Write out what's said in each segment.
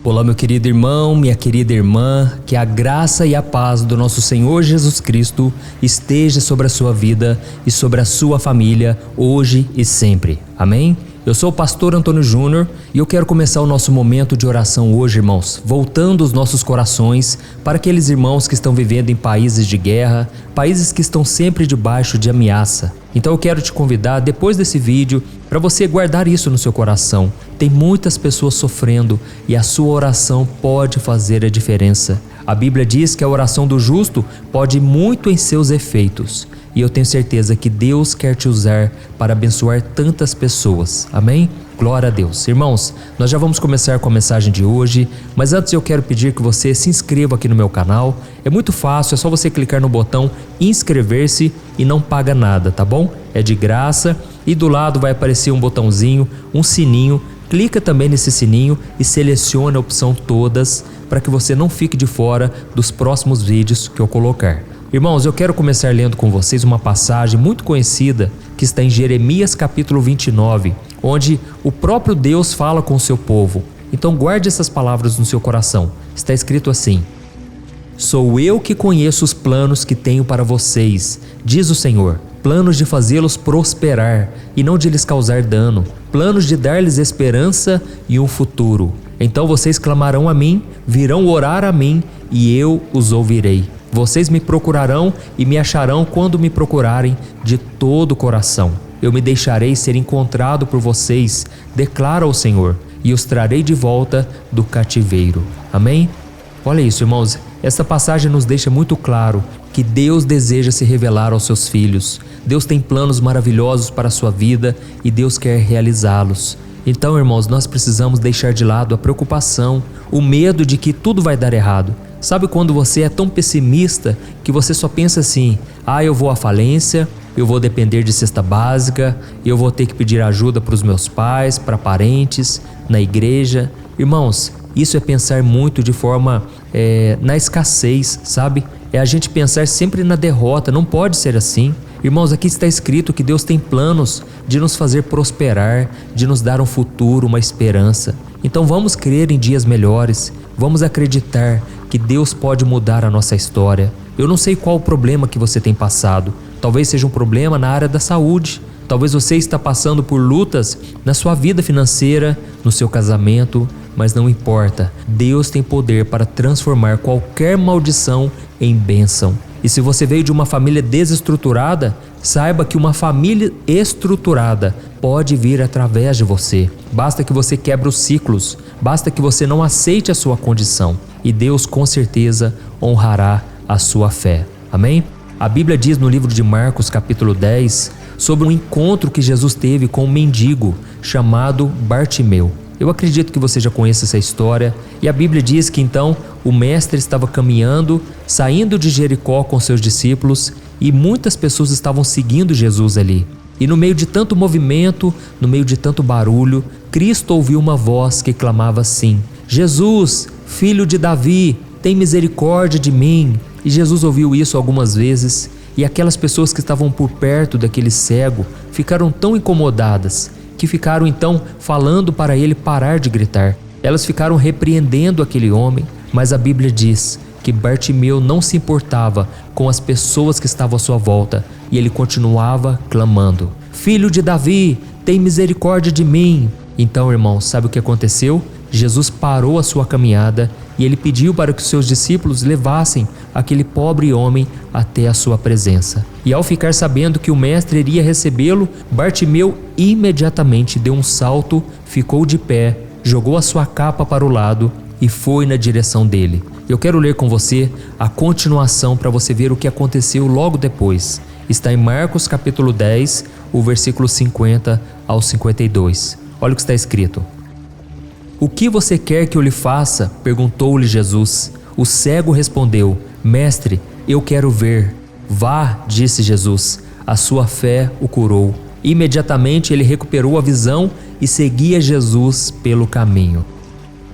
Olá, meu querido irmão, minha querida irmã, que a graça e a paz do nosso Senhor Jesus Cristo esteja sobre a sua vida e sobre a sua família, hoje e sempre. Amém? Eu sou o pastor Antônio Júnior e eu quero começar o nosso momento de oração hoje, irmãos, voltando os nossos corações para aqueles irmãos que estão vivendo em países de guerra, países que estão sempre debaixo de ameaça. Então eu quero te convidar, depois desse vídeo, para você guardar isso no seu coração. Tem muitas pessoas sofrendo e a sua oração pode fazer a diferença. A Bíblia diz que a oração do justo pode muito em seus efeitos. E eu tenho certeza que Deus quer te usar para abençoar tantas pessoas. Amém? Glória a Deus. Irmãos, nós já vamos começar com a mensagem de hoje, mas antes eu quero pedir que você se inscreva aqui no meu canal. É muito fácil, é só você clicar no botão inscrever-se e não paga nada, tá bom? É de graça e do lado vai aparecer um botãozinho, um sininho. Clica também nesse sininho e selecione a opção todas para que você não fique de fora dos próximos vídeos que eu colocar. Irmãos, eu quero começar lendo com vocês uma passagem muito conhecida que está em Jeremias capítulo 29, onde o próprio Deus fala com o seu povo. Então guarde essas palavras no seu coração. Está escrito assim: Sou eu que conheço os planos que tenho para vocês, diz o Senhor, planos de fazê-los prosperar e não de lhes causar dano, planos de dar-lhes esperança e um futuro. Então vocês clamarão a mim, virão orar a mim e eu os ouvirei. Vocês me procurarão e me acharão quando me procurarem de todo o coração. Eu me deixarei ser encontrado por vocês, declara o Senhor, e os trarei de volta do cativeiro. Amém? Olha isso, irmãos. Esta passagem nos deixa muito claro que Deus deseja se revelar aos seus filhos. Deus tem planos maravilhosos para a sua vida e Deus quer realizá-los. Então, irmãos, nós precisamos deixar de lado a preocupação, o medo de que tudo vai dar errado. Sabe quando você é tão pessimista que você só pensa assim: eu vou à falência, eu vou depender de cesta básica, eu vou ter que pedir ajuda para os meus pais, para parentes, na igreja. Irmãos, isso é pensar muito de forma na escassez, sabe? É a gente pensar sempre na derrota, não pode ser assim. Irmãos, aqui está escrito que Deus tem planos de nos fazer prosperar, de nos dar um futuro, uma esperança. Então vamos crer em dias melhores, vamos acreditar que Deus pode mudar a nossa história. Eu não sei qual o problema que você tem passado. Talvez seja um problema na área da saúde. Talvez você está passando por lutas na sua vida financeira, no seu casamento, mas não importa. Deus tem poder para transformar qualquer maldição em bênção. E se você veio de uma família desestruturada, saiba que uma família estruturada pode vir através de você. Basta que você quebre os ciclos, basta que você não aceite a sua condição e Deus com certeza honrará a sua fé. Amém? A Bíblia diz no livro de Marcos capítulo 10 sobre um encontro que Jesus teve com um mendigo chamado Bartimeu. Eu acredito que você já conhece essa história e a Bíblia diz que então o mestre estava caminhando, saindo de Jericó com seus discípulos e muitas pessoas estavam seguindo Jesus ali. E no meio de tanto movimento, no meio de tanto barulho, Cristo ouviu uma voz que clamava assim: Jesus, filho de Davi, tem misericórdia de mim. E Jesus ouviu isso algumas vezes e aquelas pessoas que estavam por perto daquele cego ficaram tão incomodadas que ficaram então falando para ele parar de gritar. Elas ficaram repreendendo aquele homem, mas a Bíblia diz que Bartimeu não se importava com as pessoas que estavam à sua volta e ele continuava clamando: Filho de Davi, tem misericórdia de mim. Então, irmãos, sabe o que aconteceu? Jesus parou a sua caminhada e ele pediu para que os seus discípulos levassem aquele pobre homem até a sua presença. E ao ficar sabendo que o mestre iria recebê-lo, Bartimeu imediatamente deu um salto, ficou de pé, jogou a sua capa para o lado e foi na direção dele. Eu quero ler com você a continuação para você ver o que aconteceu logo depois. Está em Marcos capítulo 10, o versículo 50 ao 52. Olha o que está escrito. O que você quer que eu lhe faça? Perguntou-lhe Jesus. O cego respondeu: Mestre, eu quero ver. Vá, disse Jesus, a sua fé o curou. Imediatamente ele recuperou a visão e seguia Jesus pelo caminho.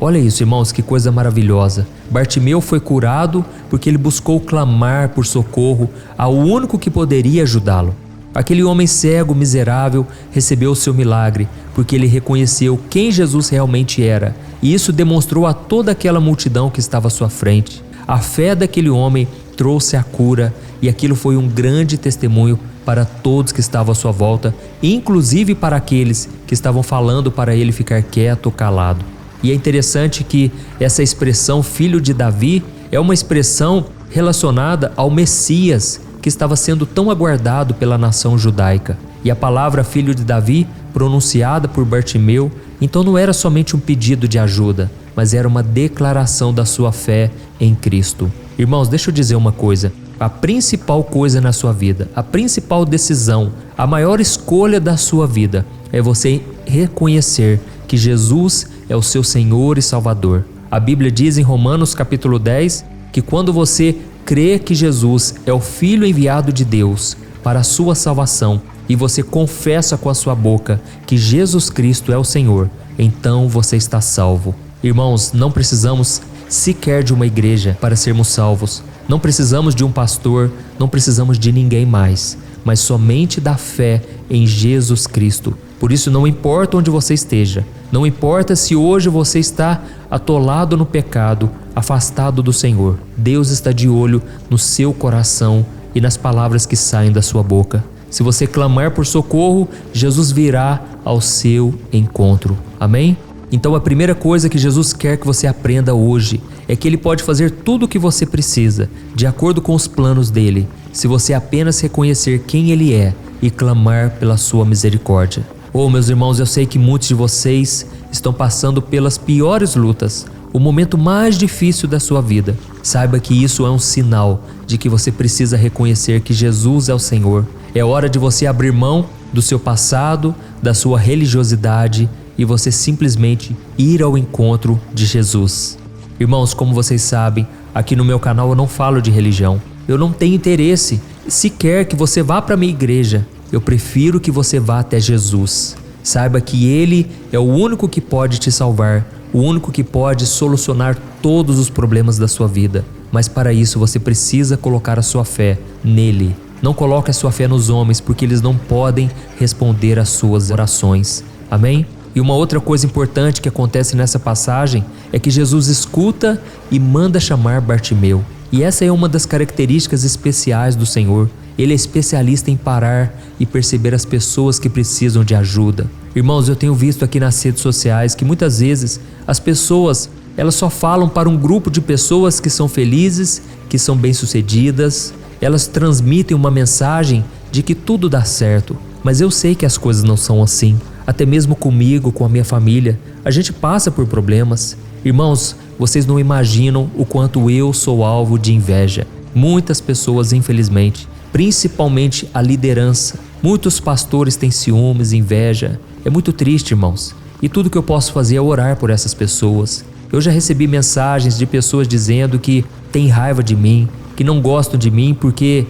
Olha isso, irmãos, que coisa maravilhosa. Bartimeu foi curado porque ele buscou clamar por socorro ao único que poderia ajudá-lo. Aquele homem cego, miserável, recebeu o seu milagre porque ele reconheceu quem Jesus realmente era e isso demonstrou a toda aquela multidão que estava à sua frente. A fé daquele homem trouxe a cura e aquilo foi um grande testemunho para todos que estavam à sua volta, inclusive para aqueles que estavam falando para ele ficar quieto ou calado. E é interessante que essa expressão filho de Davi é uma expressão relacionada ao Messias que estava sendo tão aguardado pela nação judaica. E a palavra filho de Davi, pronunciada por Bartimeu, então não era somente um pedido de ajuda, mas era uma declaração da sua fé em Cristo. Irmãos, deixa eu dizer uma coisa. A principal coisa na sua vida, a principal decisão, a maior escolha da sua vida é você reconhecer que Jesus é o seu Senhor e Salvador. A Bíblia diz em Romanos capítulo 10 que quando você crê que Jesus é o Filho enviado de Deus para a sua salvação e você confessa com a sua boca que Jesus Cristo é o Senhor, então você está salvo. Irmãos, não precisamos sequer de uma igreja para sermos salvos. Não precisamos de um pastor, não precisamos de ninguém mais, mas somente da fé em Jesus Cristo. Por isso não importa onde você esteja, não importa se hoje você está atolado no pecado, afastado do Senhor. Deus está de olho no seu coração e nas palavras que saem da sua boca. Se você clamar por socorro, Jesus virá ao seu encontro. Amém? Então a primeira coisa que Jesus quer que você aprenda hoje é que Ele pode fazer tudo o que você precisa, de acordo com os planos dEle, se você apenas reconhecer quem Ele é e clamar pela sua misericórdia. Meus irmãos, eu sei que muitos de vocês estão passando pelas piores lutas, o momento mais difícil da sua vida. Saiba que isso é um sinal de que você precisa reconhecer que Jesus é o Senhor. É hora de você abrir mão do seu passado, da sua religiosidade e você simplesmente ir ao encontro de Jesus. Irmãos, como vocês sabem, aqui no meu canal eu não falo de religião. Eu não tenho interesse sequer que você vá para a minha igreja. Eu prefiro que você vá até Jesus. Saiba que Ele é o único que pode te salvar, o único que pode solucionar todos os problemas da sua vida. Mas para isso você precisa colocar a sua fé nele. Não coloque a sua fé nos homens, porque eles não podem responder às suas orações. Amém? E uma outra coisa importante que acontece nessa passagem é que Jesus escuta e manda chamar Bartimeu. E essa é uma das características especiais do Senhor. Ele é especialista em parar e perceber as pessoas que precisam de ajuda. Irmãos, eu tenho visto aqui nas redes sociais que muitas vezes as pessoas, elas só falam para um grupo de pessoas que são felizes, que são bem-sucedidas. Elas transmitem uma mensagem de que tudo dá certo. Mas eu sei que as coisas não são assim. Até mesmo comigo, com a minha família, a gente passa por problemas. Irmãos, vocês não imaginam o quanto eu sou alvo de inveja. Muitas pessoas, infelizmente, principalmente a liderança. Muitos pastores têm ciúmes, inveja. É muito triste, irmãos. E tudo que eu posso fazer é orar por essas pessoas. Eu já recebi mensagens de pessoas dizendo que têm raiva de mim, que não gostam de mim porque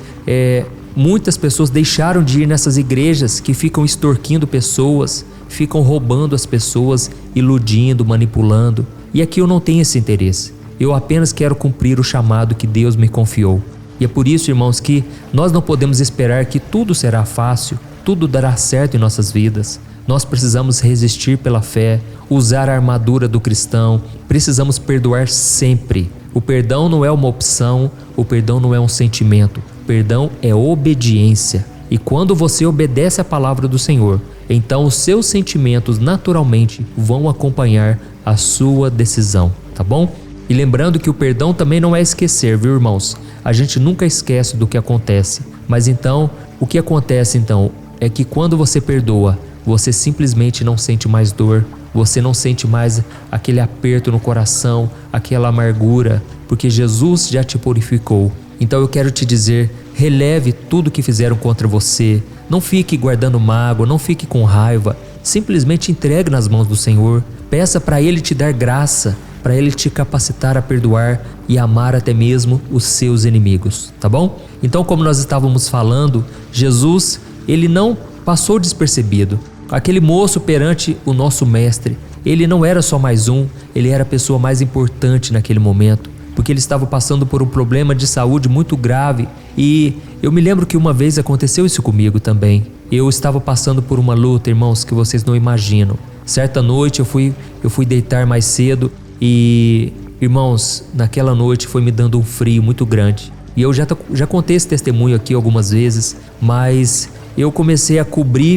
muitas pessoas deixaram de ir nessas igrejas que ficam extorquindo pessoas, ficam roubando as pessoas, iludindo, manipulando. E aqui eu não tenho esse interesse. Eu apenas quero cumprir o chamado que Deus me confiou. E é por isso, irmãos, que nós não podemos esperar que tudo será fácil, tudo dará certo em nossas vidas. Nós precisamos resistir pela fé, usar a armadura do cristão, precisamos perdoar sempre. O perdão não é uma opção, o perdão não é um sentimento, o perdão é obediência. E quando você obedece a palavra do Senhor, então os seus sentimentos naturalmente vão acompanhar a sua decisão, tá bom? E lembrando que o perdão também não é esquecer, viu, irmãos? A gente nunca esquece do que acontece. Mas então, o que acontece então é que quando você perdoa, você simplesmente não sente mais dor, você não sente mais aquele aperto no coração, aquela amargura, porque Jesus já te purificou. Então eu quero te dizer, releve tudo que fizeram contra você, não fique guardando mágoa, não fique com raiva, simplesmente entregue nas mãos do Senhor, peça para Ele te dar graça, para Ele te capacitar a perdoar e amar até mesmo os seus inimigos, tá bom? Então, como nós estávamos falando, Jesus, Ele não passou despercebido. Aquele moço perante o nosso mestre, ele não era só mais um, ele era a pessoa mais importante naquele momento, porque ele estava passando por um problema de saúde muito grave. E eu me lembro que uma vez aconteceu isso comigo também. Eu estava passando por uma luta, irmãos, que vocês não imaginam. Certa noite eu fui deitar mais cedo e, irmãos, naquela noite foi me dando um frio muito grande. E eu já contei esse testemunho aqui algumas vezes, mas eu comecei a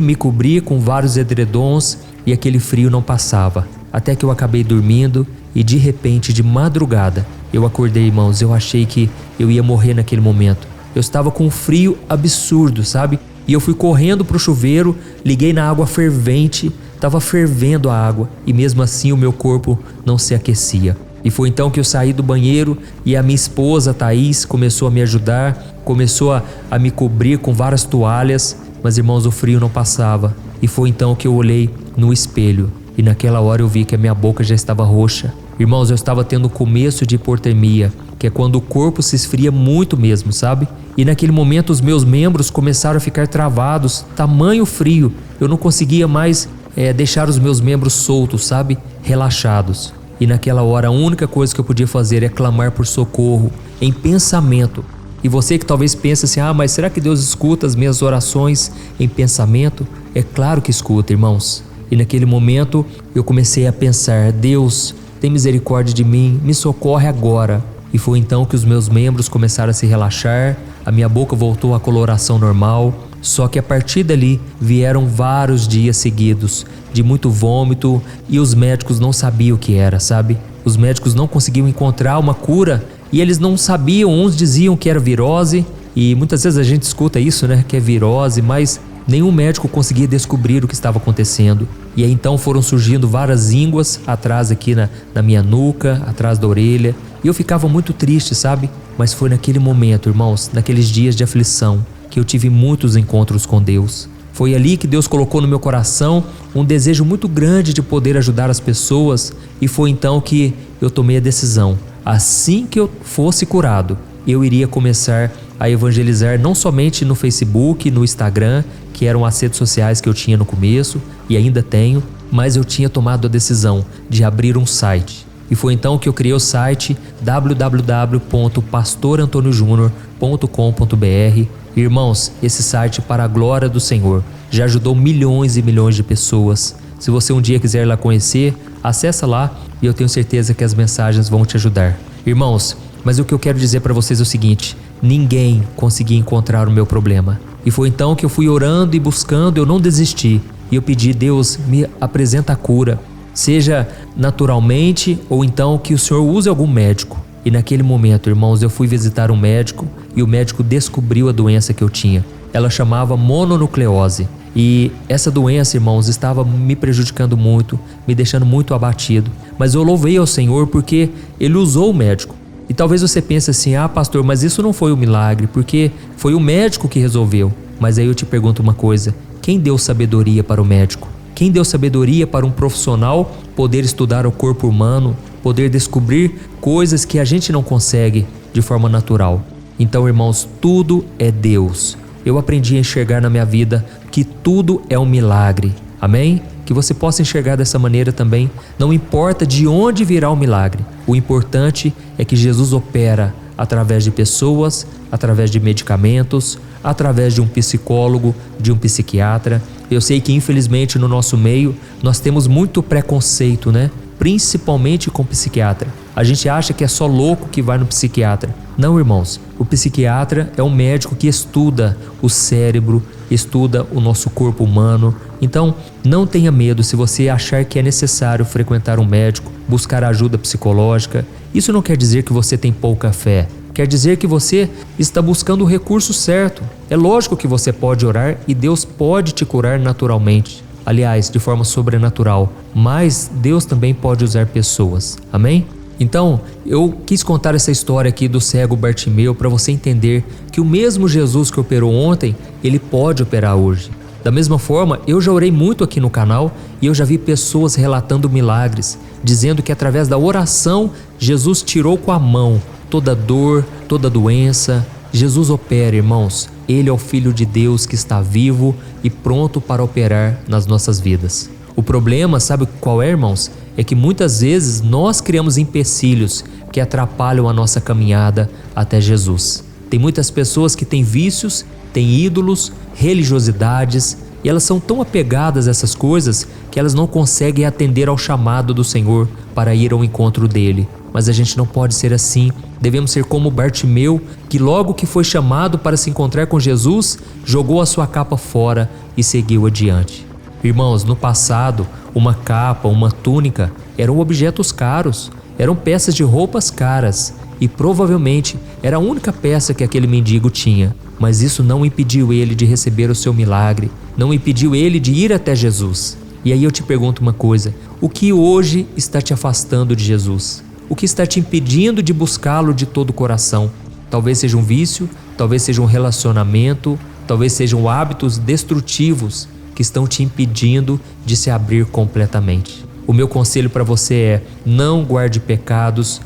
me cobrir com vários edredons e aquele frio não passava. Até que eu acabei dormindo e de repente, de madrugada, eu acordei, irmãos. Eu achei que eu ia morrer naquele momento. Eu estava com um frio absurdo, sabe? E eu fui correndo pro chuveiro, liguei na água fervente, estava fervendo a água e mesmo assim o meu corpo não se aquecia. E foi então que eu saí do banheiro e a minha esposa, Thaís, começou a me ajudar, começou a me cobrir com várias toalhas, mas, irmãos, o frio não passava. E foi então que eu olhei no espelho e naquela hora eu vi que a minha boca já estava roxa. Irmãos, eu estava tendo o começo de hipotermia, que é quando o corpo se esfria muito mesmo, sabe? E naquele momento os meus membros começaram a ficar travados, tamanho frio. Eu não conseguia mais deixar os meus membros soltos, sabe? Relaxados. E naquela hora a única coisa que eu podia fazer é clamar por socorro, em pensamento. E você que talvez pense assim, mas será que Deus escuta as minhas orações em pensamento? É claro que escuta, irmãos. E naquele momento eu comecei a pensar, Deus, tem misericórdia de mim, me socorre agora. E foi então que os meus membros começaram a se relaxar, a minha boca voltou à coloração normal. Só que a partir dali vieram vários dias seguidos de muito vômito e os médicos não sabiam o que era, sabe? Os médicos não conseguiam encontrar uma cura e eles não sabiam, uns diziam que era virose e muitas vezes a gente escuta isso, né? Que é virose, mas nenhum médico conseguia descobrir o que estava acontecendo. E aí então foram surgindo várias ínguas atrás aqui na minha nuca, atrás da orelha. E eu ficava muito triste, sabe? Mas foi naquele momento, irmãos, naqueles dias de aflição, que eu tive muitos encontros com Deus. Foi ali que Deus colocou no meu coração um desejo muito grande de poder ajudar as pessoas e foi então que eu tomei a decisão. Assim que eu fosse curado, eu iria começar a evangelizar não somente no Facebook, no Instagram, que eram as redes sociais que eu tinha no começo e ainda tenho, mas eu tinha tomado a decisão de abrir um site. E foi então que eu criei o site www.pastorantonioJunior.com.br. Irmãos, esse site, para a glória do Senhor, já ajudou milhões e milhões de pessoas. Se você um dia quiser lá conhecer, acessa lá e eu tenho certeza que as mensagens vão te ajudar. Irmãos, mas o que eu quero dizer para vocês é o seguinte: ninguém conseguia encontrar o meu problema. E foi então que eu fui orando e buscando, eu não desisti. E eu pedi, Deus, me apresenta a cura. Seja naturalmente ou então que o Senhor use algum médico. E naquele momento, irmãos, eu fui visitar um médico e o médico descobriu a doença que eu tinha. Ela chamava mononucleose. E essa doença, irmãos, estava me prejudicando muito, me deixando muito abatido. Mas eu louvei ao Senhor porque Ele usou o médico. E talvez você pense assim, pastor, mas isso não foi um milagre, porque foi o médico que resolveu. Mas aí eu te pergunto uma coisa, quem deu sabedoria para o médico? Quem deu sabedoria para um profissional poder estudar o corpo humano, poder descobrir coisas que a gente não consegue de forma natural? Então, irmãos, tudo é Deus. Eu aprendi a enxergar na minha vida que tudo é um milagre. Amém? Que você possa enxergar dessa maneira também. Não importa de onde virá o milagre. O importante é que Jesus opera através de pessoas, através de medicamentos, através de um psicólogo, de um psiquiatra. Eu sei que infelizmente no nosso meio nós temos muito preconceito, né? Principalmente com psiquiatra. A gente acha que é só louco que vai no psiquiatra. Não, irmãos. O psiquiatra é um médico que estuda o cérebro, estuda o nosso corpo humano. Então, não tenha medo se você achar que é necessário frequentar um médico, buscar ajuda psicológica. Isso não quer dizer que você tem pouca fé. Quer dizer que você está buscando o recurso certo. É lógico que você pode orar e Deus pode te curar naturalmente. Aliás, de forma sobrenatural. Mas Deus também pode usar pessoas. Amém? Então, eu quis contar essa história aqui do cego Bartimeu para você entender que o mesmo Jesus que operou ontem, Ele pode operar hoje. Da mesma forma, eu já orei muito aqui no canal e eu já vi pessoas relatando milagres, dizendo que através da oração, Jesus tirou com a mão toda dor, toda doença. Jesus opera, irmãos. Ele é o Filho de Deus que está vivo e pronto para operar nas nossas vidas. O problema, sabe qual é, irmãos? É que muitas vezes nós criamos empecilhos que atrapalham a nossa caminhada até Jesus. Tem muitas pessoas que têm vícios, têm ídolos, religiosidades, e elas são tão apegadas a essas coisas que elas não conseguem atender ao chamado do Senhor para ir ao encontro dele. Mas a gente não pode ser assim. Devemos ser como Bartimeu, que logo que foi chamado para se encontrar com Jesus, jogou a sua capa fora e seguiu adiante. Irmãos, no passado, uma capa, uma túnica eram objetos caros, eram peças de roupas caras e provavelmente era a única peça que aquele mendigo tinha. Mas isso não impediu ele de receber o seu milagre, não impediu ele de ir até Jesus. E aí eu te pergunto uma coisa: o que hoje está te afastando de Jesus? O que está te impedindo de buscá-lo de todo o coração? Talvez seja um vício, talvez seja um relacionamento, talvez sejam hábitos destrutivos que estão te impedindo de se abrir completamente. O meu conselho para você é: não guarde pecados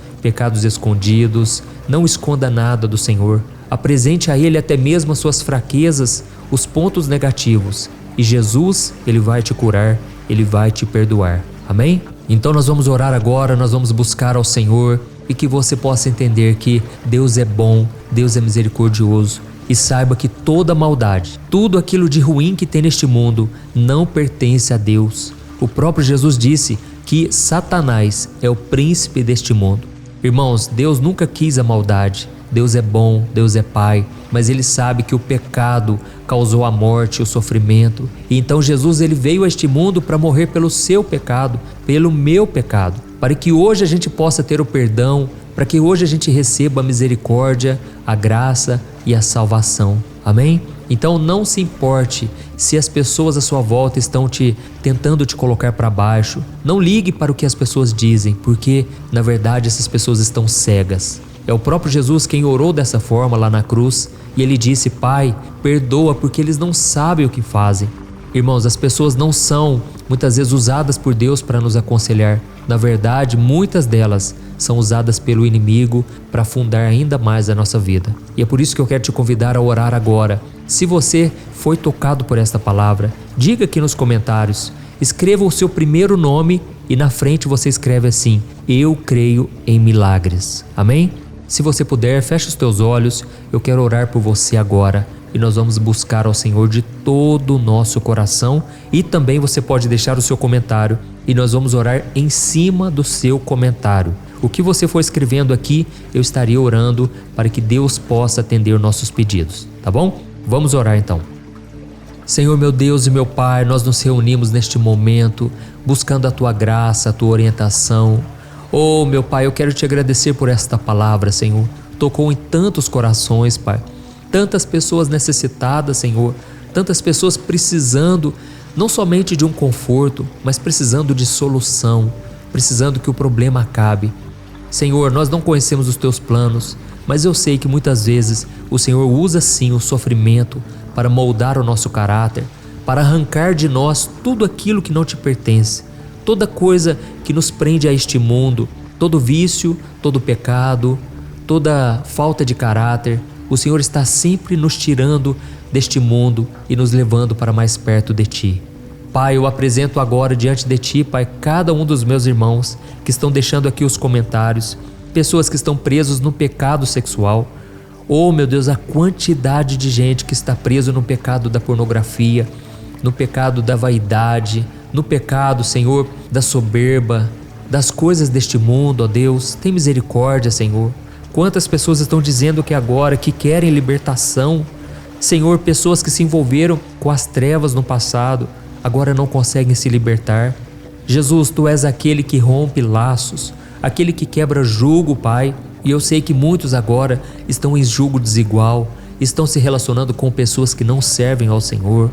escondidos, não esconda nada do Senhor. Apresente a Ele até mesmo as suas fraquezas, os pontos negativos. E Jesus, Ele vai te curar, Ele vai te perdoar. Amém? Então nós vamos orar agora, nós vamos buscar ao Senhor e que você possa entender que Deus é bom, Deus é misericordioso. E saiba que toda maldade, tudo aquilo de ruim que tem neste mundo não pertence a Deus. O próprio Jesus disse que Satanás é o príncipe deste mundo. Irmãos, Deus nunca quis a maldade. Deus é bom, Deus é Pai, mas Ele sabe que o pecado causou a morte, o sofrimento. E então Jesus ele veio a este mundo para morrer pelo seu pecado, pelo meu pecado, para que hoje a gente possa ter o perdão, para que hoje a gente receba a misericórdia, a graça e a salvação. Amém? Então não se importe se as pessoas à sua volta estão tentando te colocar para baixo. Não ligue para o que as pessoas dizem, porque na verdade essas pessoas estão cegas. É o próprio Jesus quem orou dessa forma lá na cruz e ele disse: Pai, perdoa porque eles não sabem o que fazem. Irmãos, as pessoas não são muitas vezes usadas por Deus para nos aconselhar. Na verdade, muitas delas são usadas pelo inimigo para afundar ainda mais a nossa vida. E é por isso que eu quero te convidar a orar agora. Se você foi tocado por esta palavra, diga aqui nos comentários, escreva o seu primeiro nome e na frente você escreve assim: eu creio em milagres. Amém? Se você puder, feche os teus olhos, eu quero orar por você agora e nós vamos buscar ao Senhor de todo o nosso coração e também você pode deixar o seu comentário e nós vamos orar em cima do seu comentário. O que você for escrevendo aqui, eu estaria orando para que Deus possa atender nossos pedidos, tá bom? Vamos orar então. Senhor meu Deus e meu Pai, nós nos reunimos neste momento buscando a Tua graça, a Tua orientação. Oh, meu Pai, eu quero te agradecer por esta palavra, Senhor. Tocou em tantos corações, Pai. Tantas pessoas necessitadas, Senhor. Tantas pessoas precisando não somente de um conforto, mas precisando de solução, precisando que o problema acabe. Senhor, nós não conhecemos os Teus planos, mas eu sei que muitas vezes o Senhor usa sim o sofrimento para moldar o nosso caráter, para arrancar de nós tudo aquilo que não te pertence. Toda coisa que nos prende a este mundo, todo vício, todo pecado, toda falta de caráter, o Senhor está sempre nos tirando deste mundo e nos levando para mais perto de Ti. Pai, eu apresento agora diante de Ti, Pai, cada um dos meus irmãos que estão deixando aqui os comentários, pessoas que estão presos no pecado sexual. Oh, meu Deus, a quantidade de gente que está preso no pecado da pornografia, no pecado da vaidade, no pecado, Senhor, da soberba, das coisas deste mundo, ó Deus. Tem misericórdia, Senhor. Quantas pessoas estão dizendo que agora que querem libertação, Senhor, pessoas que se envolveram com as trevas no passado, agora não conseguem se libertar. Jesus, Tu és aquele que rompe laços, aquele que quebra jugo, Pai. E eu sei que muitos agora estão em jugo desigual, estão se relacionando com pessoas que não servem ao Senhor.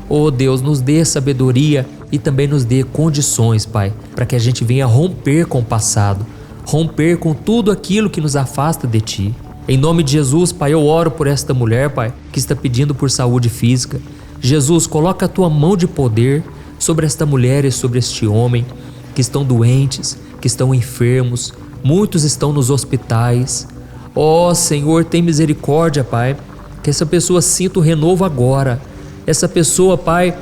Oh Deus, nos dê sabedoria e também nos dê condições, Pai, para que a gente venha romper com o passado, romper com tudo aquilo que nos afasta de Ti. Em nome de Jesus, Pai, eu oro por esta mulher, Pai, que está pedindo por saúde física. Jesus, coloca a Tua mão de poder sobre esta mulher e sobre este homem que estão doentes, que estão enfermos, muitos estão nos hospitais. Ó Senhor, tem misericórdia, Pai, que essa pessoa sinta o renovo agora. Essa pessoa, Pai,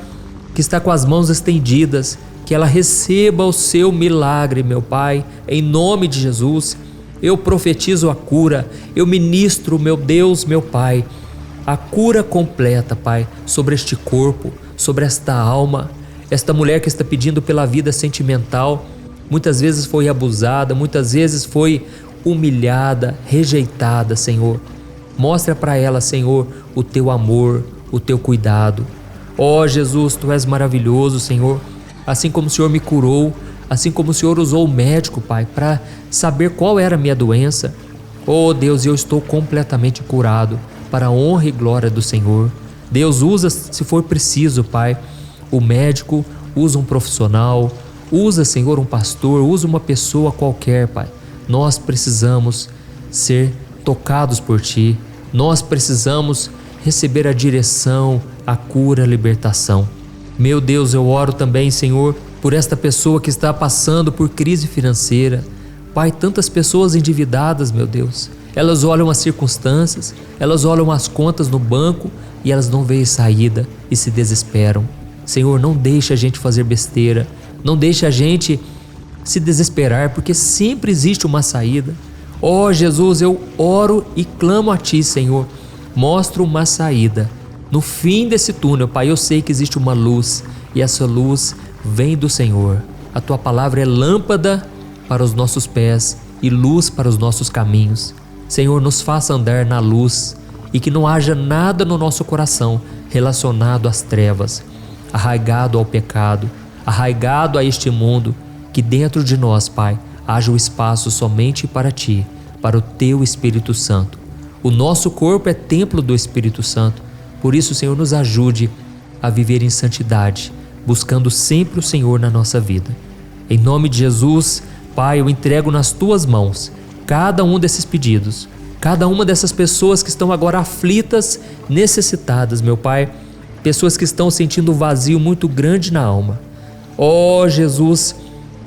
que está com as mãos estendidas, que ela receba o Seu milagre, meu Pai, em nome de Jesus. Eu profetizo a cura, eu ministro, meu Deus, meu Pai, a cura completa, Pai, sobre este corpo, sobre esta alma, esta mulher que está pedindo pela vida sentimental. Muitas vezes foi abusada, muitas vezes foi humilhada, rejeitada, Senhor. Mostra para ela, Senhor, o teu amor, o teu cuidado. Ó Jesus, tu és maravilhoso, Senhor. Assim como o Senhor me curou, assim como o Senhor usou o médico, Pai, para saber qual era a minha doença. Oh Deus, eu estou completamente curado, para a honra e glória do Senhor. Deus, usa, se for preciso, Pai, o médico, usa um profissional, usa, Senhor, um pastor, usa uma pessoa qualquer, Pai. Nós precisamos ser tocados por Ti. Nós precisamos receber a direção, a cura, a libertação. Meu Deus, eu oro também, Senhor, por esta pessoa que está passando por crise financeira. Pai, tantas pessoas endividadas, meu Deus. Elas olham as circunstâncias, elas olham as contas no banco e elas não veem saída e se desesperam. Senhor, não deixa a gente fazer besteira, não deixa a gente se desesperar, porque sempre existe uma saída. Ó Jesus, eu oro e clamo a Ti, Senhor. Mostra uma saída. No fim desse túnel, Pai, eu sei que existe uma luz e essa luz vem do Senhor. A Tua palavra é lâmpada para os nossos pés e luz para os nossos caminhos. Senhor, nos faça andar na luz e que não haja nada no nosso coração relacionado às trevas, arraigado ao pecado, arraigado a este mundo. Que dentro de nós, Pai, haja o espaço somente para Ti, para o Teu Espírito Santo. O nosso corpo é templo do Espírito Santo. Por isso, Senhor, nos ajude a viver em santidade, buscando sempre o Senhor na nossa vida. Em nome de Jesus, Pai, eu entrego nas Tuas mãos cada um desses pedidos, cada uma dessas pessoas que estão agora aflitas, necessitadas, meu Pai, pessoas que estão sentindo um vazio muito grande na alma. Ó Jesus,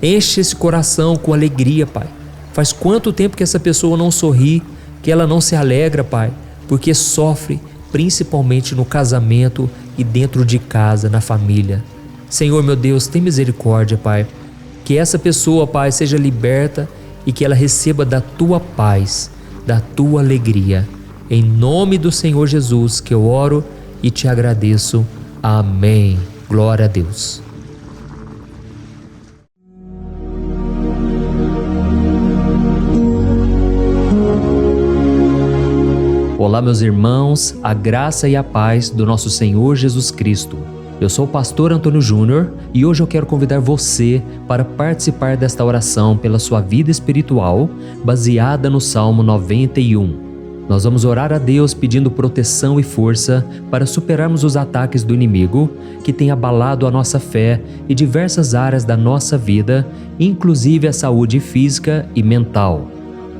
enche esse coração com alegria, Pai. Faz quanto tempo que essa pessoa não sorri, que ela não se alegra, Pai, porque sofre principalmente no casamento e dentro de casa, na família. Senhor, meu Deus, tem misericórdia, Pai. Que essa pessoa, Pai, seja liberta e que ela receba da Tua paz, da Tua alegria. Em nome do Senhor Jesus que eu oro e te agradeço. Amém. Glória a Deus. Olá, meus irmãos, a graça e a paz do nosso Senhor Jesus Cristo. Eu sou o pastor Antônio Júnior e hoje eu quero convidar você para participar desta oração pela sua vida espiritual, baseada no Salmo 91. Nós vamos orar a Deus pedindo proteção e força para superarmos os ataques do inimigo que tem abalado a nossa fé e diversas áreas da nossa vida, inclusive a saúde física e mental.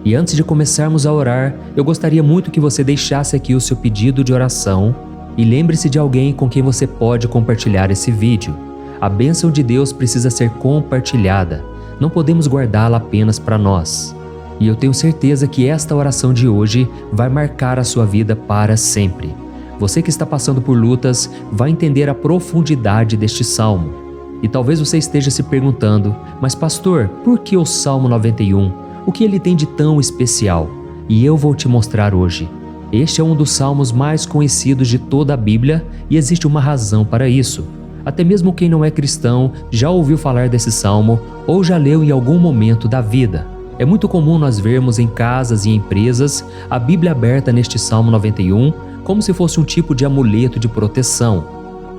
E antes de começarmos a orar, eu gostaria muito que você deixasse aqui o seu pedido de oração e lembre-se de alguém com quem você pode compartilhar esse vídeo. A bênção de Deus precisa ser compartilhada, não podemos guardá-la apenas para nós. E eu tenho certeza que esta oração de hoje vai marcar a sua vida para sempre. Você que está passando por lutas vai entender a profundidade deste salmo. E talvez você esteja se perguntando, mas pastor, por que o Salmo 91? O que ele tem de tão especial? E eu vou te mostrar hoje. Este é um dos salmos mais conhecidos de toda a Bíblia e existe uma razão para isso. Até mesmo quem não é cristão já ouviu falar desse salmo ou já leu em algum momento da vida. É muito comum nós vermos em casas e empresas a Bíblia aberta neste Salmo 91 como se fosse um tipo de amuleto de proteção.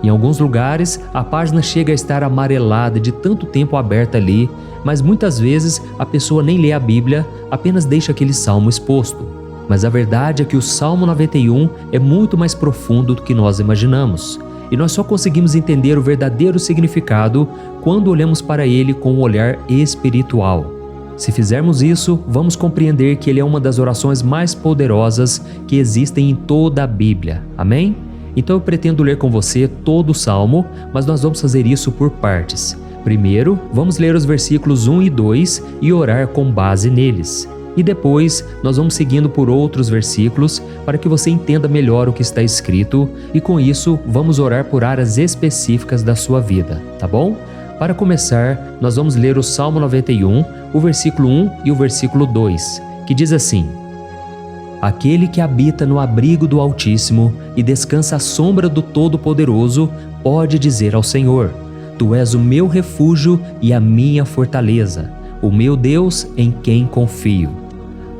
Em alguns lugares, a página chega a estar amarelada de tanto tempo aberta ali, mas muitas vezes a pessoa nem lê a Bíblia, apenas deixa aquele salmo exposto. Mas a verdade é que o Salmo 91 é muito mais profundo do que nós imaginamos. E nós só conseguimos entender o verdadeiro significado quando olhamos para ele com um olhar espiritual. Se fizermos isso, vamos compreender que ele é uma das orações mais poderosas que existem em toda a Bíblia. Amém? Então eu pretendo ler com você todo o Salmo, mas nós vamos fazer isso por partes. Primeiro, vamos ler os versículos 1 e 2 e orar com base neles. E depois, nós vamos seguindo por outros versículos para que você entenda melhor o que está escrito e com isso, vamos orar por áreas específicas da sua vida, tá bom? Para começar, nós vamos ler o Salmo 91, o versículo 1 e o versículo 2, que diz assim: Aquele que habita no abrigo do Altíssimo e descansa à sombra do Todo-Poderoso pode dizer ao Senhor: Tu és o meu refúgio e a minha fortaleza, o meu Deus em quem confio.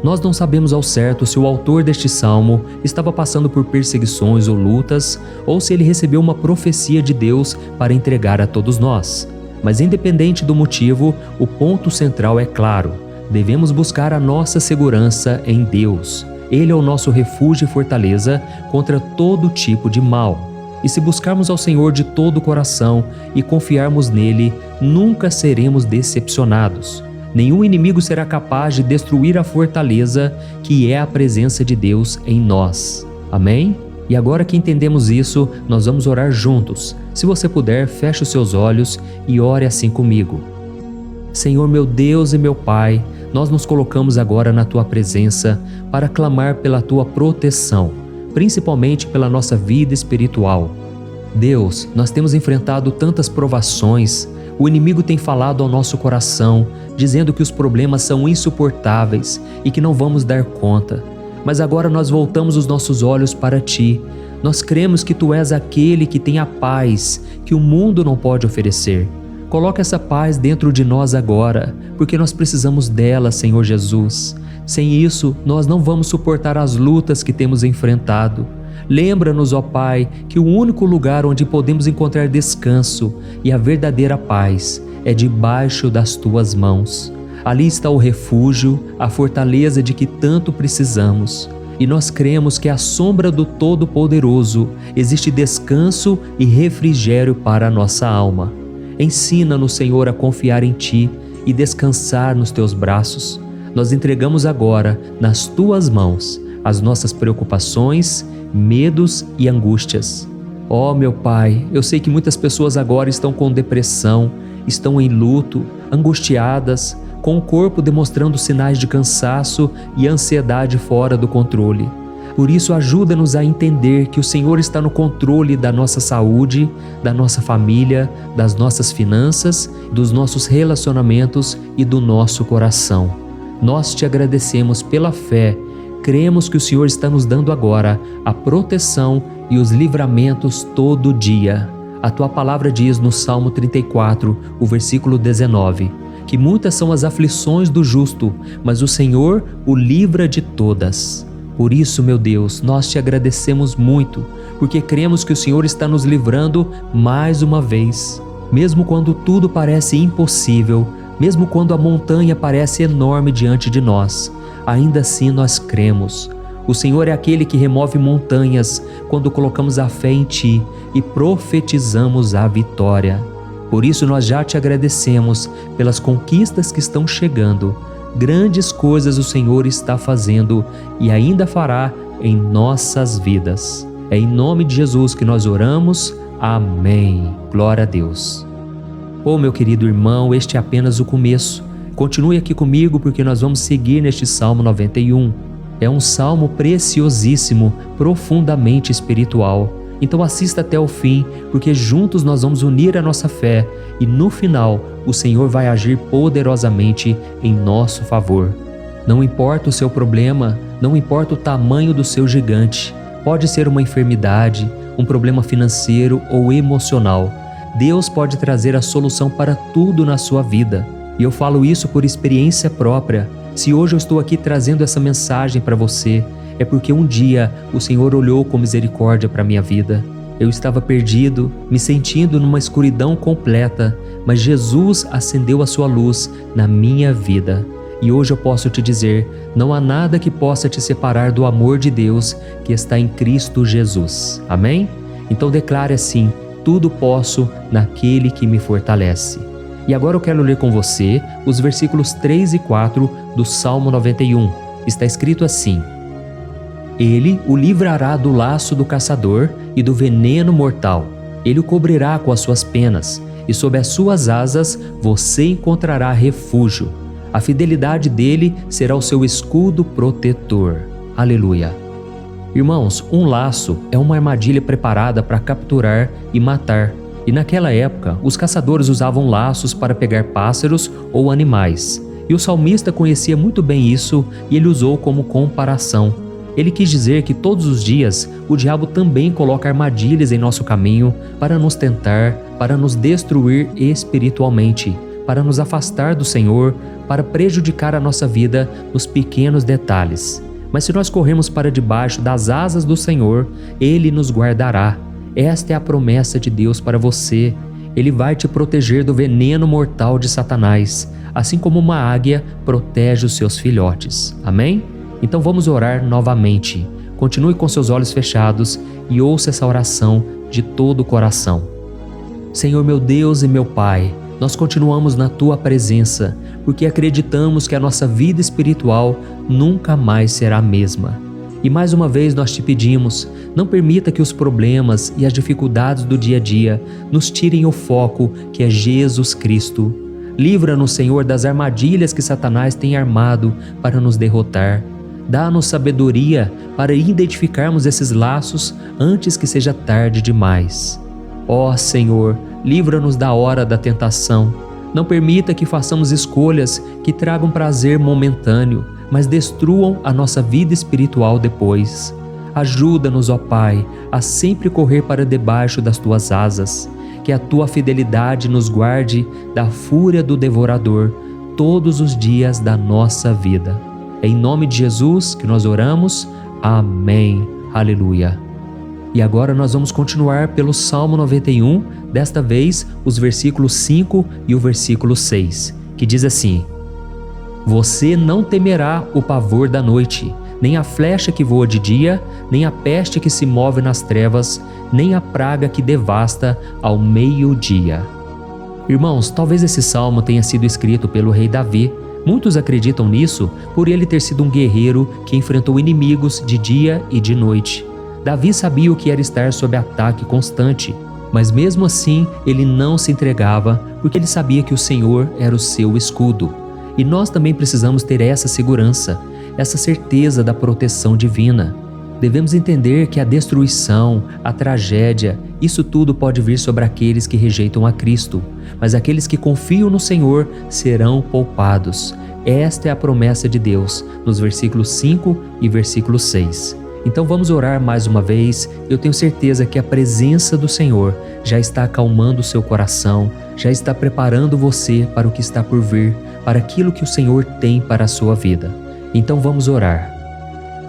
Nós não sabemos ao certo se o autor deste salmo estava passando por perseguições ou lutas, ou se ele recebeu uma profecia de Deus para entregar a todos nós. Mas independente do motivo, o ponto central é claro: devemos buscar a nossa segurança em Deus. Ele é o nosso refúgio e fortaleza contra todo tipo de mal. E se buscarmos ao Senhor de todo o coração e confiarmos nele, nunca seremos decepcionados. Nenhum inimigo será capaz de destruir a fortaleza que é a presença de Deus em nós. Amém? E agora que entendemos isso, nós vamos orar juntos. Se você puder, feche os seus olhos e ore assim comigo. Senhor meu Deus e meu Pai, nós nos colocamos agora na Tua presença para clamar pela Tua proteção, principalmente pela nossa vida espiritual. Deus, nós temos enfrentado tantas provações, o inimigo tem falado ao nosso coração, dizendo que os problemas são insuportáveis e que não vamos dar conta. Mas agora nós voltamos os nossos olhos para Ti. Nós cremos que Tu és aquele que tem a paz que o mundo não pode oferecer. Coloca essa paz dentro de nós agora, porque nós precisamos dela, Senhor Jesus. Sem isso, nós não vamos suportar as lutas que temos enfrentado. Lembra-nos, ó Pai, que o único lugar onde podemos encontrar descanso e a verdadeira paz é debaixo das Tuas mãos. Ali está o refúgio, a fortaleza de que tanto precisamos. E nós cremos que à sombra do Todo-Poderoso existe descanso e refrigério para a nossa alma. Ensina-nos, Senhor, a confiar em Ti e descansar nos Teus braços. Nós entregamos agora, nas Tuas mãos, as nossas preocupações, medos e angústias. Ó meu Pai, eu sei que muitas pessoas agora estão com depressão, estão em luto, angustiadas, com o corpo demonstrando sinais de cansaço e ansiedade fora do controle. Por isso, ajuda-nos a entender que o Senhor está no controle da nossa saúde, da nossa família, das nossas finanças, dos nossos relacionamentos e do nosso coração. Nós Te agradecemos pela fé. Cremos que o Senhor está nos dando agora a proteção e os livramentos todo dia. A Tua palavra diz no Salmo 34, o versículo 19, que muitas são as aflições do justo, mas o Senhor o livra de todas. Por isso, meu Deus, nós Te agradecemos muito, porque cremos que o Senhor está nos livrando mais uma vez. Mesmo quando tudo parece impossível, mesmo quando a montanha parece enorme diante de nós, ainda assim nós cremos. O Senhor é aquele que remove montanhas quando colocamos a fé em Ti e profetizamos a vitória. Por isso nós já Te agradecemos pelas conquistas que estão chegando. Grandes coisas o Senhor está fazendo e ainda fará em nossas vidas. É em nome de Jesus que nós oramos. Amém. Glória a Deus. Oh, meu querido irmão, este é apenas o começo. Continue aqui comigo porque nós vamos seguir neste Salmo 91. É um salmo preciosíssimo, profundamente espiritual. Então assista até o fim, porque juntos nós vamos unir a nossa fé e no final o Senhor vai agir poderosamente em nosso favor. Não importa o seu problema, não importa o tamanho do seu gigante, pode ser uma enfermidade, um problema financeiro ou emocional. Deus pode trazer a solução para tudo na sua vida. E eu falo isso por experiência própria. Se hoje eu estou aqui trazendo essa mensagem para você, é porque um dia o Senhor olhou com misericórdia para a minha vida. Eu estava perdido, me sentindo numa escuridão completa, mas Jesus acendeu a sua luz na minha vida. E hoje eu posso te dizer, não há nada que possa te separar do amor de Deus que está em Cristo Jesus. Amém? Então declare assim: tudo posso naquele que me fortalece. E agora eu quero ler com você os versículos 3 e 4 do Salmo 91. Está escrito assim: Ele o livrará do laço do caçador e do veneno mortal. Ele o cobrirá com as suas penas, e sob as suas asas você encontrará refúgio. A fidelidade dele será o seu escudo protetor. Aleluia. Irmãos, um laço é uma armadilha preparada para capturar e matar. E naquela época, os caçadores usavam laços para pegar pássaros ou animais. E o salmista conhecia muito bem isso e ele usou como comparação. Ele quis dizer que todos os dias o diabo também coloca armadilhas em nosso caminho para nos tentar, para nos destruir espiritualmente, para nos afastar do Senhor, para prejudicar a nossa vida nos pequenos detalhes. Mas se nós corrermos para debaixo das asas do Senhor, Ele nos guardará. Esta é a promessa de Deus para você. Ele vai te proteger do veneno mortal de Satanás, assim como uma águia protege os seus filhotes. Amém? Então vamos orar novamente. Continue com seus olhos fechados e ouça essa oração de todo o coração. Senhor meu Deus e meu Pai, nós continuamos na Tua presença, porque acreditamos que a nossa vida espiritual nunca mais será a mesma. E mais uma vez nós te pedimos, não permita que os problemas e as dificuldades do dia a dia nos tirem o foco que é Jesus Cristo. Livra-nos, Senhor, das armadilhas que Satanás tem armado para nos derrotar. Dá-nos sabedoria para identificarmos esses laços antes que seja tarde demais. Ó Senhor, livra-nos da hora da tentação. Não permita que façamos escolhas que tragam prazer momentâneo, mas destruam a nossa vida espiritual depois. Ajuda-nos, ó Pai, a sempre correr para debaixo das Tuas asas. Que a Tua fidelidade nos guarde da fúria do devorador todos os dias da nossa vida. É em nome de Jesus que nós oramos. Amém. Aleluia. E agora nós vamos continuar pelo Salmo 91, desta vez os versículos 5 e o versículo 6, que diz assim: Você não temerá o pavor da noite, nem a flecha que voa de dia, nem a peste que se move nas trevas, nem a praga que devasta ao meio-dia. Irmãos, talvez esse salmo tenha sido escrito pelo rei Davi. Muitos acreditam nisso por ele ter sido um guerreiro que enfrentou inimigos de dia e de noite. Davi sabia o que era estar sob ataque constante, mas mesmo assim ele não se entregava porque ele sabia que o Senhor era o seu escudo. E nós também precisamos ter essa segurança, essa certeza da proteção divina. Devemos entender que a destruição, a tragédia, isso tudo pode vir sobre aqueles que rejeitam a Cristo, mas aqueles que confiam no Senhor serão poupados. Esta é a promessa de Deus, nos versículos 5 e versículo 6. Então vamos orar mais uma vez. Eu tenho certeza que a presença do Senhor já está acalmando o seu coração, já está preparando você para o que está por vir, para aquilo que o Senhor tem para a sua vida. Então vamos orar.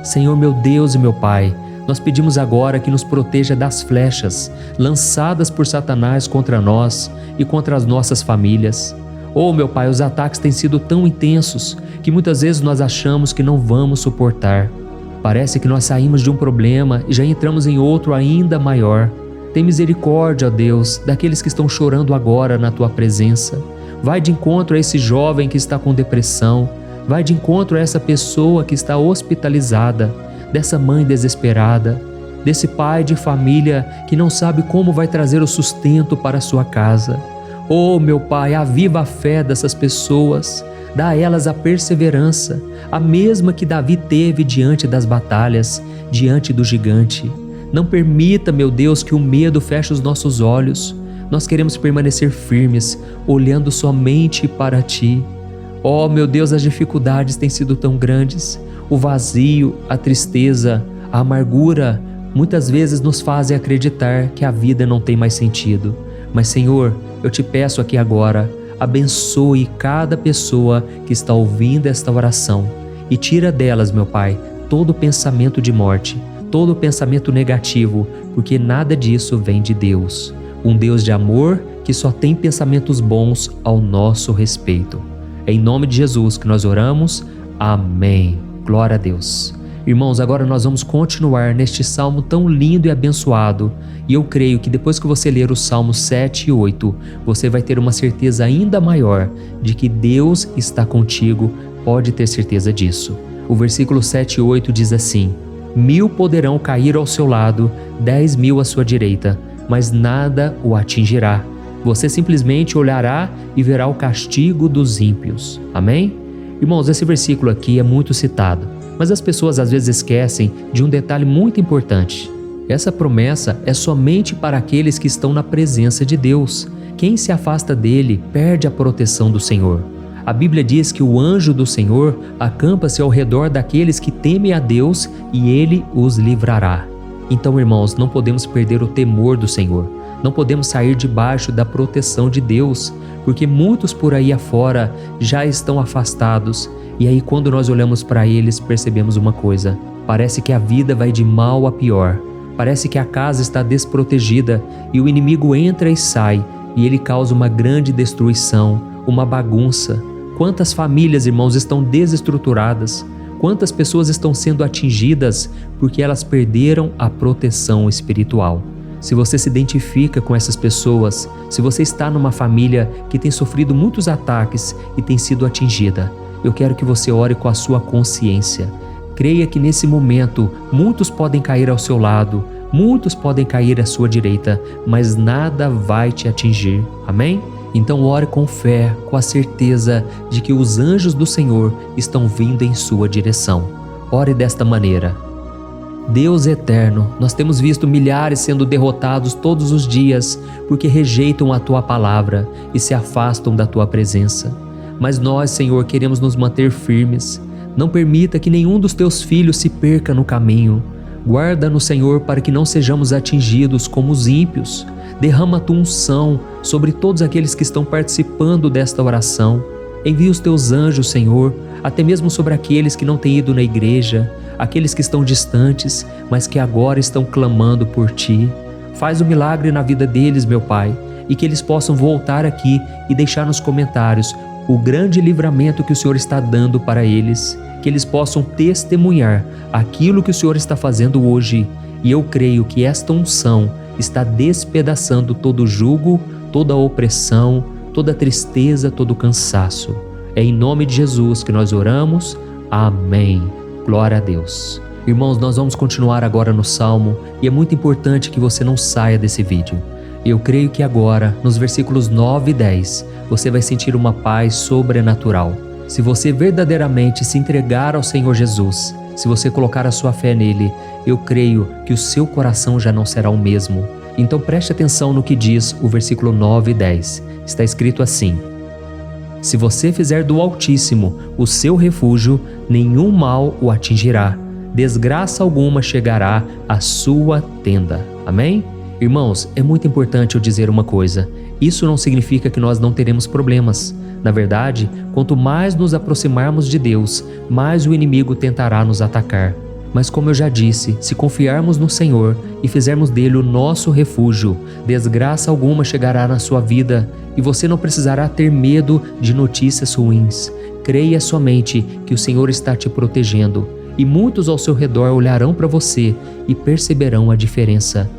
Senhor meu Deus e meu Pai, nós pedimos agora que nos proteja das flechas lançadas por Satanás contra nós e contra as nossas famílias. Oh meu Pai, os ataques têm sido tão intensos que muitas vezes nós achamos que não vamos suportar. Parece que nós saímos de um problema e já entramos em outro ainda maior. Tem misericórdia, ó Deus, daqueles que estão chorando agora na Tua presença. Vai de encontro a esse jovem que está com depressão. Vai de encontro a essa pessoa que está hospitalizada, dessa mãe desesperada, desse pai de família que não sabe como vai trazer o sustento para a sua casa. Oh, meu Pai, aviva a fé dessas pessoas, dá a elas a perseverança, a mesma que Davi teve diante das batalhas, diante do gigante. Não permita, meu Deus, que o medo feche os nossos olhos. Nós queremos permanecer firmes, olhando somente para Ti. Oh, meu Deus, as dificuldades têm sido tão grandes. O vazio, a tristeza, a amargura, muitas vezes nos fazem acreditar que a vida não tem mais sentido. Mas, Senhor, eu te peço aqui agora, abençoe cada pessoa que está ouvindo esta oração e tira delas, meu Pai, todo pensamento de morte, todo pensamento negativo, porque nada disso vem de Deus. Um Deus de amor que só tem pensamentos bons ao nosso respeito. É em nome de Jesus que nós oramos. Amém. Glória a Deus. Irmãos, agora nós vamos continuar neste salmo tão lindo e abençoado. E eu creio que depois que você ler os salmos 7 e 8, você vai ter uma certeza ainda maior de que Deus está contigo. Pode ter certeza disso. O versículo 7 e 8 diz assim: 1000 poderão cair ao seu lado, 10.000 à sua direita, mas nada o atingirá. Você simplesmente olhará e verá o castigo dos ímpios. Amém? Irmãos, esse versículo aqui é muito citado, mas as pessoas às vezes esquecem de um detalhe muito importante. Essa promessa é somente para aqueles que estão na presença de Deus. Quem se afasta dele perde a proteção do Senhor. A Bíblia diz que o anjo do Senhor acampa-se ao redor daqueles que temem a Deus e Ele os livrará. Então, irmãos, não podemos perder o temor do Senhor. Não podemos sair debaixo da proteção de Deus, porque muitos por aí afora já estão afastados. E aí, quando nós olhamos para eles, percebemos uma coisa: parece que a vida vai de mal a pior. Parece que a casa está desprotegida e o inimigo entra e sai, e ele causa uma grande destruição, uma bagunça. Quantas famílias, irmãos, estão desestruturadas? Quantas pessoas estão sendo atingidas porque elas perderam a proteção espiritual? Se você se identifica com essas pessoas, se você está numa família que tem sofrido muitos ataques e tem sido atingida, eu quero que você ore com a sua consciência. Creia que nesse momento muitos podem cair ao seu lado, muitos podem cair à sua direita, mas nada vai te atingir. Amém? Então ore com fé, com a certeza de que os anjos do Senhor estão vindo em sua direção. Ore desta maneira: Deus eterno, nós temos visto milhares sendo derrotados todos os dias porque rejeitam a Tua palavra e se afastam da Tua presença. Mas nós, Senhor, queremos nos manter firmes. Não permita que nenhum dos Teus filhos se perca no caminho. Guarda-nos, Senhor, para que não sejamos atingidos como os ímpios. Derrama a Tua unção sobre todos aqueles que estão participando desta oração. Envia os Teus anjos, Senhor, até mesmo sobre aqueles que não têm ido na igreja, aqueles que estão distantes, mas que agora estão clamando por Ti. Faz um milagre na vida deles, meu Pai, e que eles possam voltar aqui e deixar nos comentários o grande livramento que o Senhor está dando para eles, que eles possam testemunhar aquilo que o Senhor está fazendo hoje. E eu creio que esta unção está despedaçando todo jugo, toda opressão, toda tristeza, todo cansaço. É em nome de Jesus que nós oramos. Amém. Glória a Deus. Irmãos, nós vamos continuar agora no Salmo e é muito importante que você não saia desse vídeo. Eu creio que agora, nos versículos 9 e 10, você vai sentir uma paz sobrenatural. Se você verdadeiramente se entregar ao Senhor Jesus, se você colocar a sua fé nele, eu creio que o seu coração já não será o mesmo. Então preste atenção no que diz o versículo 9 e 10. Está escrito assim: Se você fizer do Altíssimo o seu refúgio, nenhum mal o atingirá, desgraça alguma chegará à sua tenda. Amém? Irmãos, é muito importante eu dizer uma coisa: isso não significa que nós não teremos problemas. Na verdade, quanto mais nos aproximarmos de Deus, mais o inimigo tentará nos atacar. Mas como eu já disse, se confiarmos no Senhor e fizermos dele o nosso refúgio, desgraça alguma chegará na sua vida e você não precisará ter medo de notícias ruins. Creia somente que o Senhor está te protegendo e muitos ao seu redor olharão para você e perceberão a diferença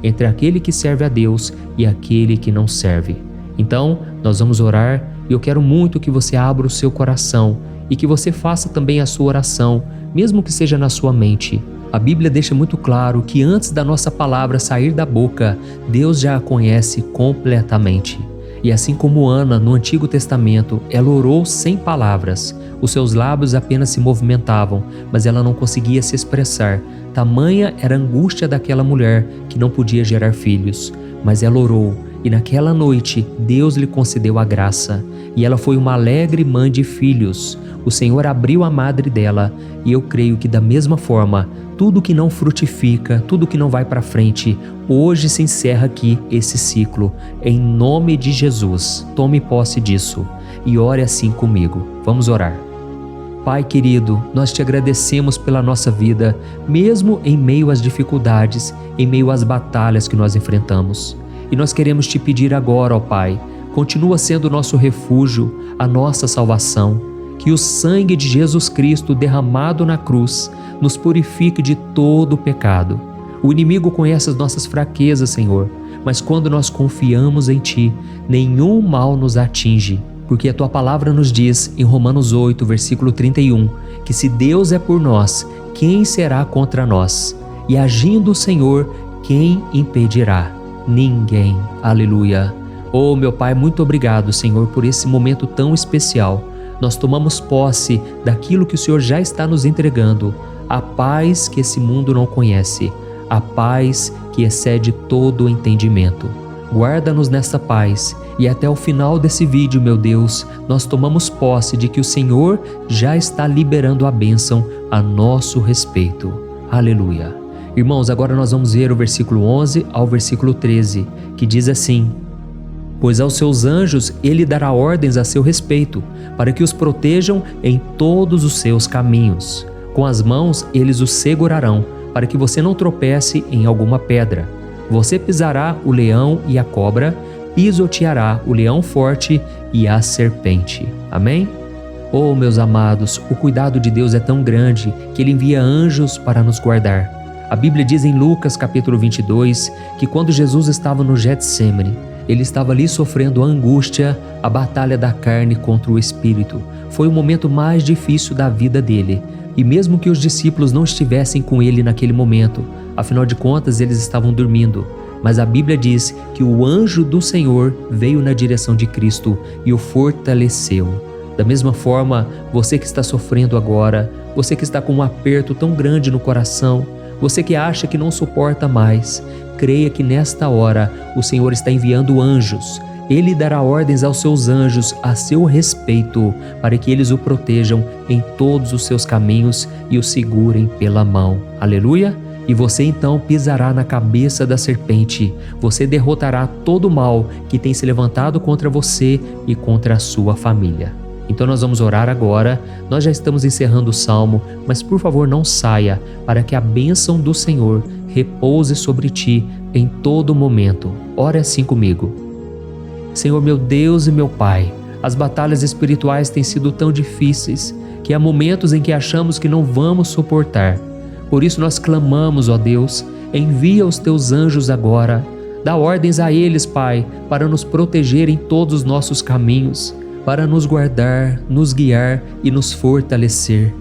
entre aquele que serve a Deus e aquele que não serve. Então, nós vamos orar e eu quero muito que você abra o seu coração e que você faça também a sua oração, mesmo que seja na sua mente. A Bíblia deixa muito claro que antes da nossa palavra sair da boca, Deus já a conhece completamente. E assim como Ana, no Antigo Testamento, ela orou sem palavras. Os seus lábios apenas se movimentavam, mas ela não conseguia se expressar. Tamanha era a angústia daquela mulher que não podia gerar filhos. Mas ela orou, e naquela noite Deus lhe concedeu a graça. E ela foi uma alegre mãe de filhos. O Senhor abriu a madre dela, e eu creio que da mesma forma, tudo que não frutifica, tudo que não vai para frente, hoje se encerra aqui esse ciclo. Em nome de Jesus, tome posse disso e ore assim comigo. Vamos orar. Pai querido, nós te agradecemos pela nossa vida, mesmo em meio às dificuldades, em meio às batalhas que nós enfrentamos. E nós queremos te pedir agora, ó Pai, continua sendo o nosso refúgio, a nossa salvação. Que o sangue de Jesus Cristo derramado na cruz nos purifique de todo o pecado. O inimigo conhece as nossas fraquezas, Senhor, mas quando nós confiamos em Ti, nenhum mal nos atinge, porque a Tua palavra nos diz em Romanos 8, versículo 31, que se Deus é por nós, quem será contra nós? E agindo o Senhor, quem impedirá? Ninguém. Aleluia. Oh, meu Pai, muito obrigado, Senhor, por esse momento tão especial. Nós tomamos posse daquilo que o Senhor já está nos entregando, a paz que esse mundo não conhece, a paz que excede todo o entendimento. guarda-nos nesta paz e até o final desse vídeo, meu Deus, nós tomamos posse de que o Senhor já está liberando a bênção a nosso respeito. Aleluia. Irmãos, agora nós vamos ver o versículo 11 ao versículo 13, que diz assim: Pois aos seus anjos ele dará ordens a seu respeito, para que os protejam em todos os seus caminhos. Com as mãos eles os segurarão, para que você não tropece em alguma pedra. Você pisará o leão e a cobra, pisoteará o leão forte e a serpente. Amém? Oh, meus amados, o cuidado de Deus é tão grande que Ele envia anjos para nos guardar. A Bíblia diz em Lucas capítulo 22 que quando Jesus estava no Getsêmani, Ele estava ali sofrendo a angústia, a batalha da carne contra o espírito. Foi o momento mais difícil da vida dele. E mesmo que os discípulos não estivessem com ele naquele momento, afinal de contas eles estavam dormindo, mas a Bíblia diz que o anjo do Senhor veio na direção de Cristo e o fortaleceu. Da mesma forma, você que está sofrendo agora, você que está com um aperto tão grande no coração, você que acha que não suporta mais, creia que nesta hora o Senhor está enviando anjos. Ele dará ordens aos seus anjos a seu respeito, para que eles o protejam em todos os seus caminhos e o segurem pela mão. Aleluia! E você então pisará na cabeça da serpente. Você derrotará todo o mal que tem se levantado contra você e contra a sua família. Então nós vamos orar agora. Nós já estamos encerrando o salmo, mas por favor não saia, para que a bênção do Senhor repouse sobre ti em todo momento. Ore assim comigo. Senhor, meu Deus e meu Pai, as batalhas espirituais têm sido tão difíceis que há momentos em que achamos que não vamos suportar. Por isso nós clamamos, ó Deus, envia os teus anjos agora. Dá ordens a eles, Pai, para nos proteger em todos os nossos caminhos, para nos guardar, nos guiar e nos fortalecer.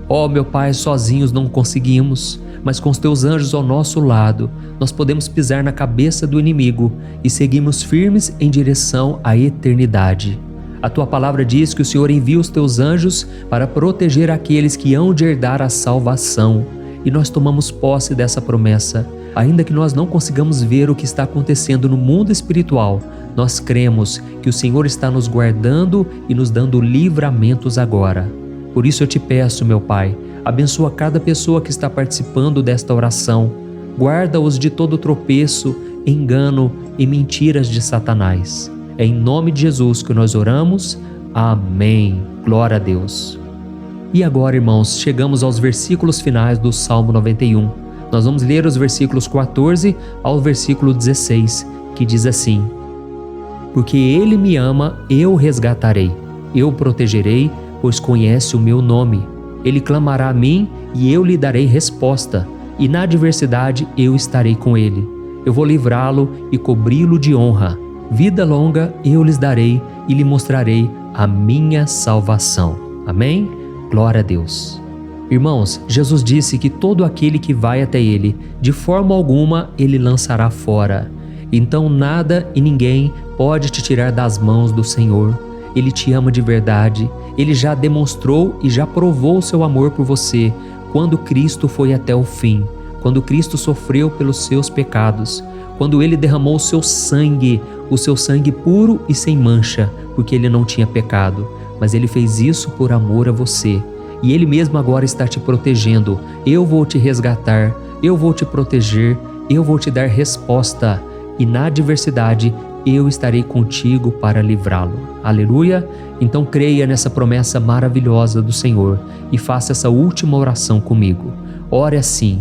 Ó meu Pai, sozinhos não conseguimos, mas com os teus anjos ao nosso lado, nós podemos pisar na cabeça do inimigo e seguirmos firmes em direção à eternidade. A tua palavra diz que o Senhor envia os teus anjos para proteger aqueles que hão de herdar a salvação. E nós tomamos posse dessa promessa. Ainda que nós não consigamos ver o que está acontecendo no mundo espiritual, nós cremos que o Senhor está nos guardando e nos dando livramentos agora. Por isso eu te peço, meu Pai, abençoa cada pessoa que está participando desta oração. Guarda-os de todo tropeço, engano e mentiras de Satanás. É em nome de Jesus que nós oramos. Amém. Glória a Deus. E agora, irmãos, chegamos aos versículos finais do Salmo 91. Nós vamos ler os versículos 14 ao versículo 16, que diz assim: Porque Ele me ama, eu o resgatarei. Eu o protegerei, pois conhece o meu nome. Ele clamará a mim e eu lhe darei resposta, e na adversidade eu estarei com ele. Eu vou livrá-lo e cobri-lo de honra. Vida longa eu lhes darei e lhe mostrarei a minha salvação. Amém? Glória a Deus. Irmãos, Jesus disse que todo aquele que vai até ele, de forma alguma ele lançará fora. Então nada e ninguém pode te tirar das mãos do Senhor. Ele te ama de verdade. Ele já demonstrou e já provou o seu amor por você quando Cristo foi até o fim, quando Cristo sofreu pelos seus pecados, quando Ele derramou o seu sangue puro e sem mancha, porque Ele não tinha pecado, mas Ele fez isso por amor a você. E Ele mesmo agora está te protegendo. Eu vou te resgatar, eu vou te proteger, eu vou te dar resposta, e na adversidade eu estarei contigo para livrá-lo. Aleluia! Então creia nessa promessa maravilhosa do Senhor e faça essa última oração comigo. Ore assim: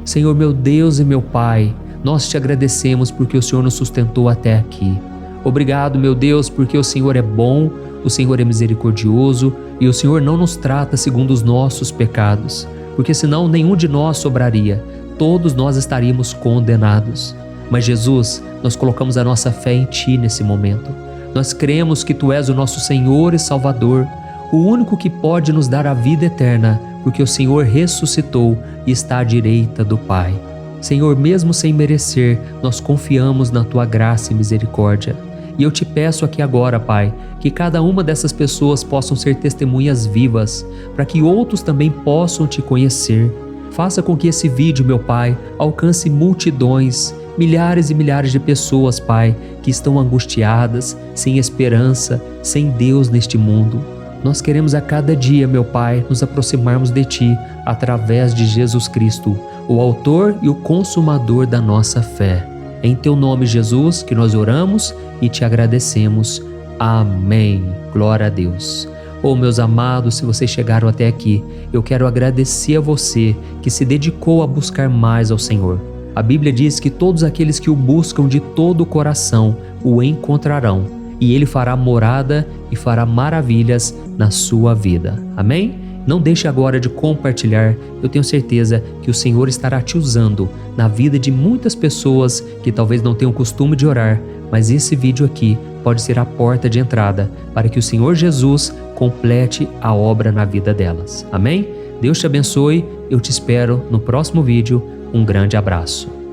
Senhor, meu Deus e meu Pai, nós te agradecemos porque o Senhor nos sustentou até aqui. Obrigado, meu Deus, porque o Senhor é bom, o Senhor é misericordioso e o Senhor não nos trata segundo os nossos pecados, porque senão nenhum de nós sobraria, todos nós estaríamos condenados. Mas Jesus, nós colocamos a nossa fé em Ti nesse momento. Nós cremos que Tu és o nosso Senhor e Salvador, o único que pode nos dar a vida eterna, porque o Senhor ressuscitou e está à direita do Pai. Senhor, mesmo sem merecer, nós confiamos na Tua graça e misericórdia. E eu Te peço aqui agora, Pai, que cada uma dessas pessoas possam ser testemunhas vivas, para que outros também possam Te conhecer. Faça com que esse vídeo, meu Pai, alcance multidões, milhares e milhares de pessoas, Pai, que estão angustiadas, sem esperança, sem Deus neste mundo. Nós queremos a cada dia, meu Pai, nos aproximarmos de Ti através de Jesus Cristo, o autor e o consumador da nossa fé. Em Teu nome, Jesus, que nós oramos e Te agradecemos. Amém. Glória a Deus. Oh, meus amados, se vocês chegaram até aqui, eu quero agradecer a você que se dedicou a buscar mais ao Senhor. A Bíblia diz que todos aqueles que o buscam de todo o coração o encontrarão, e Ele fará morada e fará maravilhas na sua vida. Amém? Não deixe agora de compartilhar, eu tenho certeza que o Senhor estará te usando na vida de muitas pessoas que talvez não tenham costume de orar, mas esse vídeo aqui pode ser a porta de entrada para que o Senhor Jesus complete a obra na vida delas. Amém? Deus te abençoe, eu te espero no próximo vídeo. Um grande abraço.